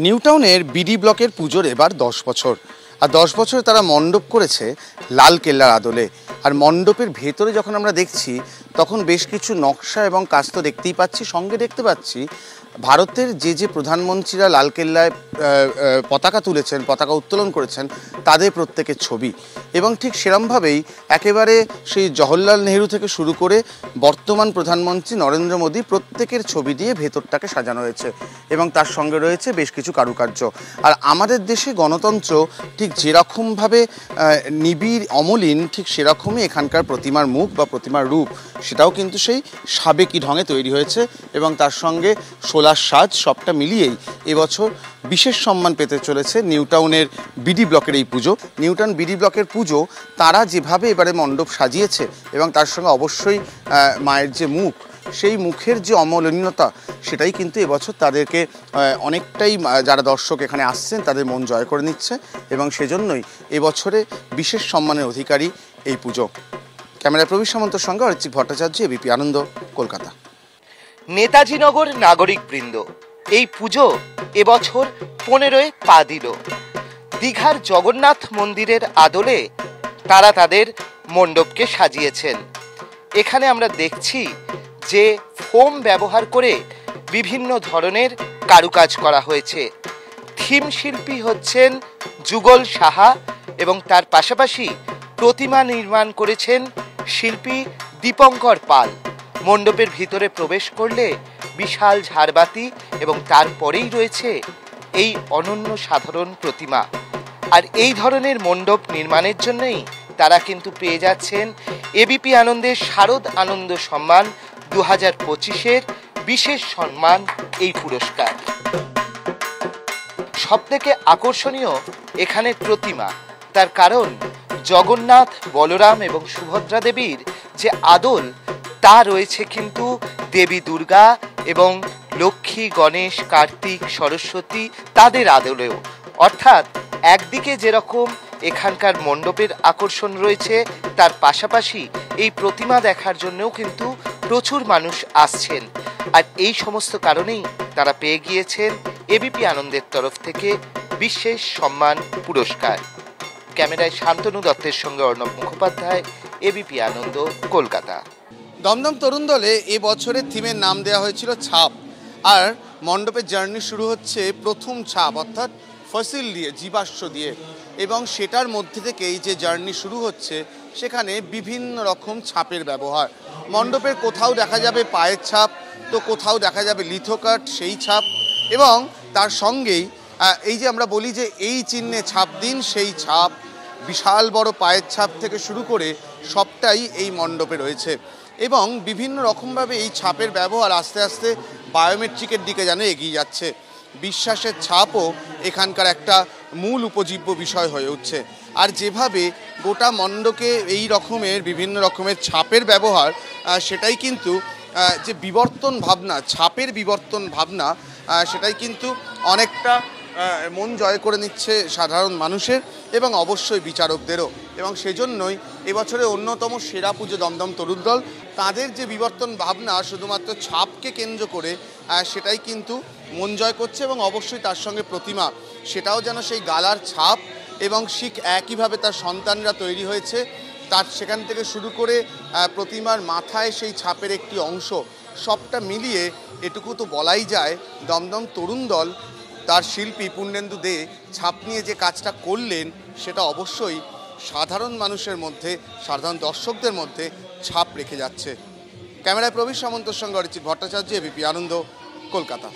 নিউটাউনের BD ব্লকের পুজোর এবার 10 বছর, আর 10 বছরে তারা মণ্ডপ করেছে লাল কেল্লার আদলে। আর মণ্ডপের ভেতরে যখন আমরা দেখছি তখন বেশ কিছু নকশা এবং কাজ তো দেখতেই পাচ্ছি, সঙ্গে দেখতে পাচ্ছি ভারতের যে প্রধানমন্ত্রীরা লালকেল্লায় পতাকা তুলেছেন, পতাকা উত্তোলন করেছেন, তাদের প্রত্যেকের ছবি। এবং ঠিক সেরমভাবেই একেবারে সেই জওহরলাল নেহরু থেকে শুরু করে বর্তমান প্রধানমন্ত্রী নরেন্দ্র মোদী প্রত্যেকের ছবি দিয়ে ভেতরটাকে সাজানো হয়েছে এবং তার সঙ্গে রয়েছে বেশ কিছু কারুকার্য। আর আমাদের দেশে গণতন্ত্র ঠিক যেরকমভাবে নিবিড় অমলিন, ঠিক সেরকমই এখানকার প্রতিমার মুখ বা প্রতিমার রূপ, সেটাও কিন্তু সেই সাবেকি ঢঙে তৈরি হয়েছে এবং তার সঙ্গে সোলার সাজ সবটা মিলিয়েই এবছর বিশেষ সম্মান পেতে চলেছে নিউটাউনের বিডি ব্লকের এই পুজো। নিউটাউন বিডি ব্লকের পুজো তারা যেভাবে এবারে মণ্ডপ সাজিয়েছে এবং তার সঙ্গে অবশ্যই মায়ের যে মুখ, সেই মুখের যে অমলিনতা, সেটাই কিন্তু এবছর তাদেরকে অনেকটাই, যারা দর্শক এখানে আসছেন তাদের মন জয় করে নিচ্ছে এবং সেজন্যই এবছরে বিশেষ সম্মানের অধিকারী এই পুজো। ক্যামেরায় প্রবীর সামন্তর সঙ্গে অরিত্রিক ভট্টাচার্য, এবিপি আনন্দ, কলকাতা। নেতাজিনগর নাগরিক বৃন্দ এই পুজো এবছর 15-এ পা দিল। দীঘার জগন্নাথ মন্দিরের আদলে তারা তাদের মণ্ডপকে সাজিয়েছেন। এখানে আমরা দেখছি যে ফোম ব্যবহার করে বিভিন্ন ধরনের কারুকাজ করা হয়েছে। থিম শিল্পী হচ্ছেন যুগল সাহা এবং তার পাশাপাশি প্রতিমা নির্মাণ করেছেন শিল্পী দীপঙ্কর পাল। মণ্ডপের ভিতরে প্রবেশ করলে বিশাল ঝাড়বাতি এবং তারপরেই রয়েছে এই অনন্য সাধারণ প্রতিমা। আর এই ধরনের মণ্ডপ নির্মাণের জন্যই তারা কিন্তু পেয়ে যাচ্ছেন এবিপি আনন্দের শারদ আনন্দ সম্মান 2025-এর বিশেষ সম্মান, এই পুরস্কার। সবথেকে আকর্ষণীয় এখানে প্রতিমা, তার কারণ জগন্নাথ, বলরাম এবং সুভদ্রা দেবীর যে আদল, তা রয়েছে কিন্তু দেবী দুর্গা এবং লক্ষ্মী, গণেশ, কার্তিক, সরস্বতী তাদের আদলেও। অর্থাৎ একদিকে যেরকম এখানকার মণ্ডপের আকর্ষণ রয়েছে, তার পাশাপাশি এই প্রতিমা দেখার জন্যও কিন্তু প্রচুর মানুষ আসছেন। আর এই সমস্ত কারণেই তারা পেয়ে গিয়েছেন এবিপি আনন্দের তরফ থেকে বিশেষ সম্মান পুরস্কার। ক্যামেরায় শান্তনু দত্তের সঙ্গে অর্ণব মুখোপাধ্যায়, এবিপি আনন্দ, কলকাতা। দমদম তরুণ দলে এ বছরের থিমের নাম দেওয়া হয়েছিল ছাপ। আর মণ্ডপের জার্নি শুরু হচ্ছে প্রথম ছাপ, অর্থাৎ ফসিল দিয়ে, জীবাশ্ম দিয়ে। এবং সেটার মধ্যে থেকেই যে জার্নি শুরু হচ্ছে, সেখানে বিভিন্ন রকম ছাপের ব্যবহার। মণ্ডপের কোথাও দেখা যাবে পায়ের ছাপ, তো কোথাও দেখা যাবে লিথোকাট, সেই ছাপ। এবং তার সঙ্গেই এই যে আমরা বলি যে এই চিহ্নে ছাপ দিন, সেই ছাপ, বিশাল বড় পায়ের ছাপ থেকে শুরু করে সবটাই এই মণ্ডপে রয়েছে। এবং বিভিন্ন রকমভাবে এই ছাপের ব্যবহার আস্তে আস্তে বায়োমেট্রিকের দিকে যেন এগিয়ে যাচ্ছে। বিশ্বাসের ছাপও এখানকার একটা মূল উপজীব্য বিষয় হয়ে উঠছে। আর যেভাবে গোটা মণ্ডপে এই রকমের বিভিন্ন রকমের ছাপের ব্যবহার, সেটাই কিন্তু যে বিবর্তন ভাবনা, ছাপের বিবর্তন ভাবনা, সেটাই কিন্তু অনেকটা মন জয় করে নিচ্ছে সাধারণ মানুষের এবং অবশ্যই বিচারকদেরও। এবং সেজন্যই এবছরের অন্যতম সেরা পুজো দমদম তরুণ দল, তাদের যে বিবর্তন ভাবনা শুধুমাত্র ছাপকে কেন্দ্র করে, সেটাই কিন্তু মন জয় করছে। এবং অবশ্যই তার সঙ্গে প্রতিমা, সেটাও যেন সেই গালার ছাপ এবং ঠিক একইভাবে তার সন্তানরা তৈরি হয়েছে, তার সেখান থেকে শুরু করে প্রতিমার মাথায় সেই ছাপের একটি অংশ, সবটা মিলিয়ে এটুকু তো বলাই যায় দমদম তরুণ দল, তার শিল্পী পূর্ণেন্দু দে ছাপ নিয়ে যে কাজটা করলেন, সেটা অবশ্যই সাধারণ মানুষের মধ্যে, সাধারণ দর্শকদের মধ্যে ছাপ রেখে যাচ্ছে। ক্যামেরায় প্রবীর সামন্তর সঙ্গে অরিত্রিক ভট্টাচার্য, এবিপি আনন্দ, কলকাতা।